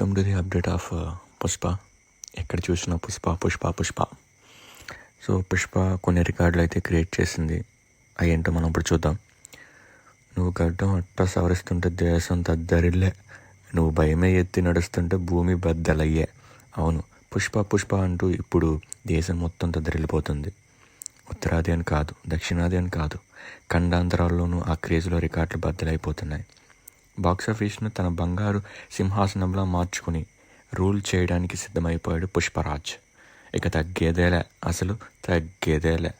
Welcome to the update of Pushpa. ఎక్కడ చూసినా Pushpa Pushpa Pushpa. So Pushpa కొన్ని రికార్డులు అయితే క్రియేట్ చేసింది. అవి ఏంటో మనం ఇప్పుడు చూద్దాం. నువ్వు గడ్డం అట్ట సవరిస్తుంటే దేశం దద్దరిల్లే, నువ్వు భయమే ఎత్తి నడుస్తుంటే భూమి బద్దలయ్యే. అవును, పుష్ప పుష్ప అంటూ ఇప్పుడు దేశం మొత్తం దద్దరిల్లిపోతుంది. ఉత్తరాది అని కాదు, దక్షిణాది అని కాదు, ఖండాంతరాల్లోనూ ఆ క్రేజ్లో రికార్డులు బద్దలైపోతున్నాయి. బాక్సాఫీస్ను తన బంగారు సింహాసనంలా మార్చుకుని రూల్ చేయడానికి సిద్ధమైపోయాడు పుష్పరాజ్. ఇక తగ్గేదేలే, అసలు తగ్గేదేలే.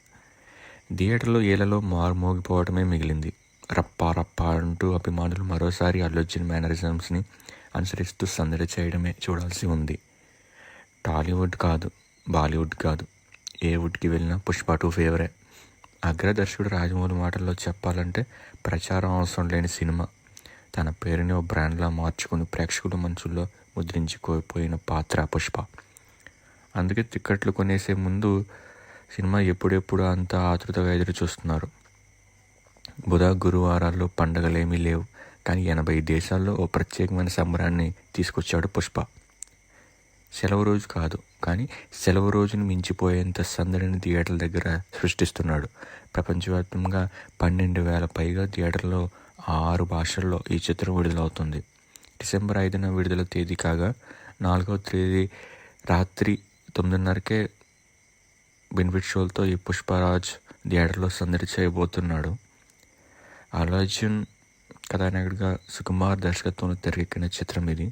థియేటర్లో ఏళ్లలో మారుమోగిపోవడమే మిగిలింది. రప్పా రప్పా అంటూ అభిమానులు మరోసారి అల్లు అర్జున్ మేనరిజమ్స్ని అనుసరిస్తూ సందడి చేయడమే చూడాల్సి ఉంది. టాలీవుడ్ కాదు, బాలీవుడ్ కాదు, ఏ వుడ్కి వెళ్ళినా పుష్ప 2 ఫేవరే. అగ్రదర్శకుడు రాజమౌళి మాటల్లో చెప్పాలంటే ప్రచారం అవసరం లేని సినిమా. తన పేరుని ఓ బ్రాండ్లా మార్చుకుని ప్రేక్షకుల మనసుల్లో ముద్రించుకోపోయిన పాత్ర పుష్ప. అందుకే టిక్కెట్లు కొనేసే ముందు సినిమా ఎప్పుడెప్పుడు అంత ఆతృతగా ఎదురు చూస్తున్నారు. బుధ గురువారాల్లో పండగలేమీ లేవు, కానీ 80 దేశాల్లో ఓ ప్రత్యేకమైన సంబరాన్ని తీసుకొచ్చాడు పుష్ప. సెలవు రోజు కాదు, కానీ సెలవు రోజును మించిపోయేంత సందడిని థియేటర్ల దగ్గర సృష్టిస్తున్నాడు. ప్రపంచవ్యాప్తంగా 12,000 పైగా థియేటర్లో 6 భాషల్లో ఈ చిత్రం విడుదలవుతుంది. డిసెంబర్ 5న విడుదల తేదీ కాగా 4వ తేదీ రాత్రి 9:30కే బెనిఫిట్ షోలతో ఈ పుష్పరాజ్ థియేటర్లో సందడి చేయబోతున్నాడు. అల్లు అర్జున్ కథానాయకుడిగా, సుకుమార్ దర్శకత్వంలో తెరకెక్కిన చిత్రం ఇది.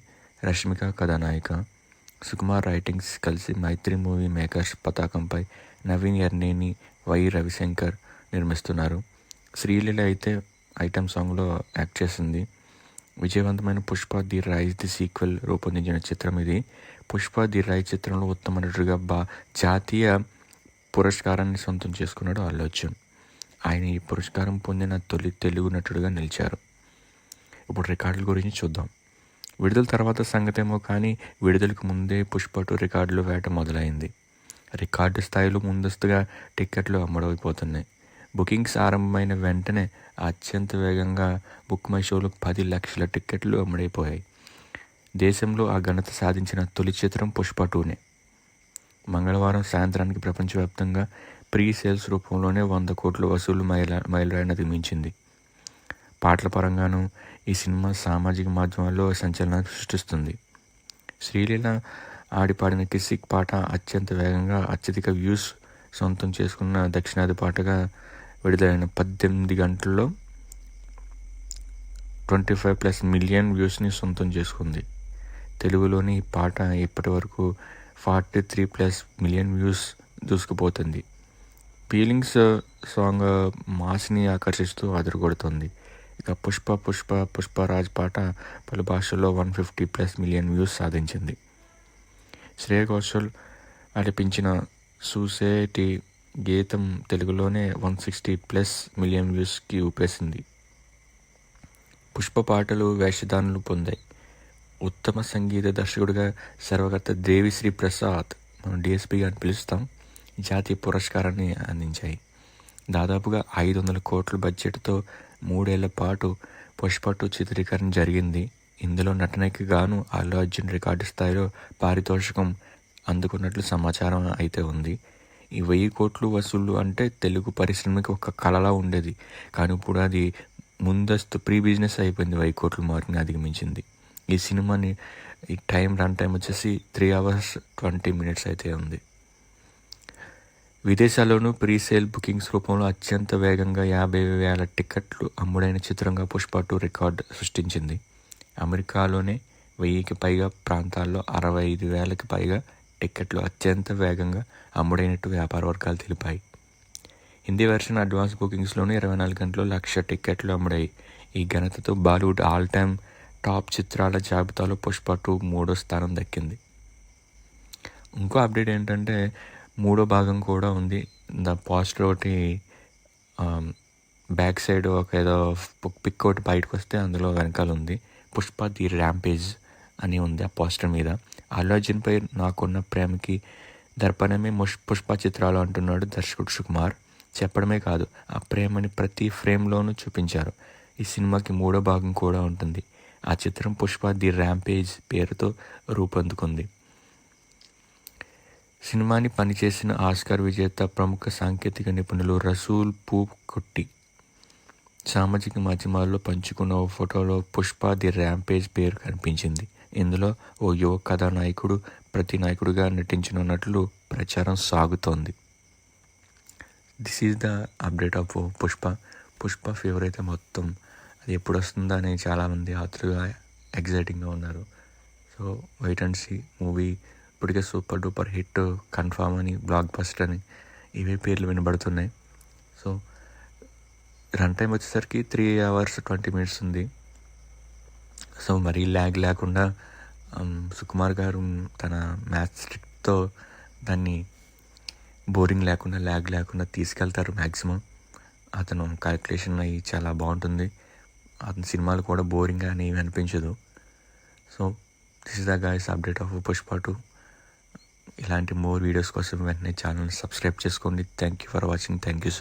రష్మిక కథానాయిక. సుకుమార్ రైటింగ్స్ కలిసి మైత్రి మూవీ మేకర్స్ పతాకంపై నవీన్ ఎర్నేని, వై రవిశంకర్ నిర్మిస్తున్నారు. శ్రీలీల అయితే ఐటమ్ సాంగ్లో యాక్ట్ చేసింది. విజయవంతమైన Pushpa the rise the sequel రూపొందించిన చిత్రం ఇది. పుష్ప ది రైజ్ చిత్రంలో ఉత్తమ నటుడిగా జాతీయ పురస్కారాన్ని సొంతం చేసుకున్నాడు అల్లు అర్జున్. ఆయన ఈ పురస్కారం పొందిన తొలి తెలుగు నటుడిగా నిలిచారు. ఇప్పుడు రికార్డుల గురించి చూద్దాం. విడుదల తర్వాత సంగతేమో కానీ విడుదలకు ముందే పుష్ప 2 రికార్డులు వేట మొదలైంది. రికార్డు స్థాయిలో ముందస్తుగా టిక్కెట్లు అమ్ముడైపోతున్నాయి. బుకింగ్స్ ఆరంభమైన వెంటనే అత్యంత వేగంగా బుక్ మై షోలో 10 లక్షల టిక్కెట్లు అమ్ముడైపోయాయి. దేశంలో ఆ ఘనత సాధించిన తొలి చిత్రం పుష్ప 2నే. మంగళవారం సాయంత్రానికి ప్రపంచవ్యాప్తంగా ప్రీ సేల్స్ రూపంలోనే 100 కోట్ల వసూలు మైలురాయిని అధిగమించింది. పాటల పరంగానూ ఈ సినిమా సామాజిక మాధ్యమాల్లో సంచలనాన్ని సృష్టిస్తుంది. శ్రీలీల ఆడిపాడిన కిసిక్ పాట అత్యంత వేగంగా అత్యధిక వ్యూస్ సొంతం చేసుకున్న దక్షిణాది పాటగా విడుదలైన 18 గంటల్లో 25+ మిలియన్ వ్యూస్ని సొంతం చేసుకుంది. తెలుగులోని ఈ పాట ఇప్పటి వరకు 43+ మిలియన్ వ్యూస్ దూసుకుపోతుంది. ఫీలింగ్స్ సాంగ్ మాస్ని ఆకర్షిస్తూ అదరగొడుతుంది. ఇక పుష్పరాజ్ పాట పలు భాషల్లో 150+ మిలియన్ వ్యూస్ సాధించింది. శ్రేయ ఘోషల్ ఆలపించిన సూసేటి గీతం తెలుగులోనే 160+ మిలియన్ వ్యూస్కి ఊపేసింది. పుష్ప పాటలు వేషధానులు పొందాయి. ఉత్తమ సంగీత దర్శకుడిగా సర్వకర్త దేవిశ్రీ ప్రసాద్, మనం డిఎస్పీ అని పిలుస్తాం, జాతీయ పురస్కారాన్ని అందించాయి. దాదాపుగా 500 కోట్ల బడ్జెట్తో 3 ఏళ్ల పాటు పుష్ప 2 చిత్రీకరణ జరిగింది. ఇందులో నటనకి గాను అల్లు అర్జున్ రికార్డు స్థాయిలో పారితోషికం అందుకున్నట్లు సమాచారం అయితే ఉంది. ఈ 1000 కోట్లు వసూళ్లు అంటే తెలుగు పరిశ్రమకి ఒక కళలా ఉండేది, కానీ ఇప్పుడు అది ముందస్తు ప్రీ బిజినెస్ అయిపోయింది. 1000 కోట్ల మార్కుని అధిగమించింది. ఈ సినిమాని ఈ రన్ టైం వచ్చేసి 3 hours 20 minutes అయితే ఉంది. విదేశాల్లోనూ ప్రీ సేల్ బుకింగ్స్ రూపంలో అత్యంత వేగంగా 50,000 టిక్కెట్లు అమ్ముడైన చిత్రంగా పుష్ప 2 రికార్డు సృష్టించింది. అమెరికాలోనే 1000కి పైగా ప్రాంతాల్లో 65,000కి పైగా టిక్కెట్లు అత్యంత వేగంగా అమ్ముడైనట్టు వ్యాపార వర్గాలు తెలిపాయి. హిందీ వెర్షన్ అడ్వాన్స్ బుకింగ్స్లోనే 24 గంటల్లో 1,00,000 టిక్కెట్లు అమ్ముడాయి. ఈ ఘనతతో బాలీవుడ్ ఆల్ టైమ్ టాప్ చిత్రాల జాబితాలో పుష్ప 2 3వ స్థానం దక్కింది. ఇంకో అప్డేట్ ఏంటంటే 3వ భాగం కూడా ఉంది. ద పోస్టర్ ఒకటి బ్యాక్ సైడ్ ఒక ఏదో పిక్ ఒకటి బయటకు వస్తే అందులో వెనకాల ఉంది పుష్ప ది ర్యాంపేజ్ అని ఉంది ఆ పోస్టర్ మీద. అల్లు అర్జున్పై నాకున్న ప్రేమకి దర్పణమే పుష్ప చిత్రాలు అంటున్నాడు దర్శకుడు సుకుమార్. చెప్పడమే కాదు, ఆ ప్రేమని ప్రతి ఫ్రేమ్లోనూ చూపించారు. ఈ సినిమాకి 3వ భాగం కూడా ఉంటుంది. ఆ చిత్రం పుష్ప ది ర్యాంపేజ్ పేరుతో రూపొందుకుంది. సినిమాని పనిచేసిన ఆస్కార్ విజేత ప్రముఖ సాంకేతిక నిపుణులు రసూల్ పూకుట్టి సామాజిక మాధ్యమాల్లో పంచుకున్న ఓ ఫోటోలో పుష్ప ది ర్యాంపేజ్ పేరు కనిపించింది. ఇందులో ఓ యువ కథానాయకుడు ప్రతినాయకుడిగా నటించనున్నట్లు ప్రచారం సాగుతోంది. This is the update of Pushpa fever అయితే మొత్తం అది ఎప్పుడు వస్తుందా అని చాలామంది ఆతృగా ఎగ్జైటింగ్గా ఉన్నారు. So wait and see. Movie ఇప్పటికే సూపర్ డూపర్ హిట్ కన్ఫామ్ అని, బ్లాక్ బస్టర్ అని ఇవే పేర్లు వినబడుతున్నాయి. సో రన్ టైం వచ్చేసరికి 3 hours 20 minutes ఉంది. సో మరీ ల్యాగ్ లేకుండా సుకుమార్ గారు తన మ్యాథ్స్ ట్రిక్తో దాన్ని బోరింగ్ లేకుండా, ల్యాగ్ లేకుండా తీసుకెళ్తారు మ్యాక్సిమం. అతను క్యాల్కులేషన్ అయ్యి చాలా బాగుంటుంది. అతని సినిమాలు కూడా బోరింగ్గా అని ఏమి అనిపించదు. So this is the guys update of Pushpa 2. ఇలాంటి మోర్ వీడియోస్ కోసం వెంటనే ఛానల్ని సబ్స్క్రైబ్ చేసుకోండి. Thank you for watching. Thank you so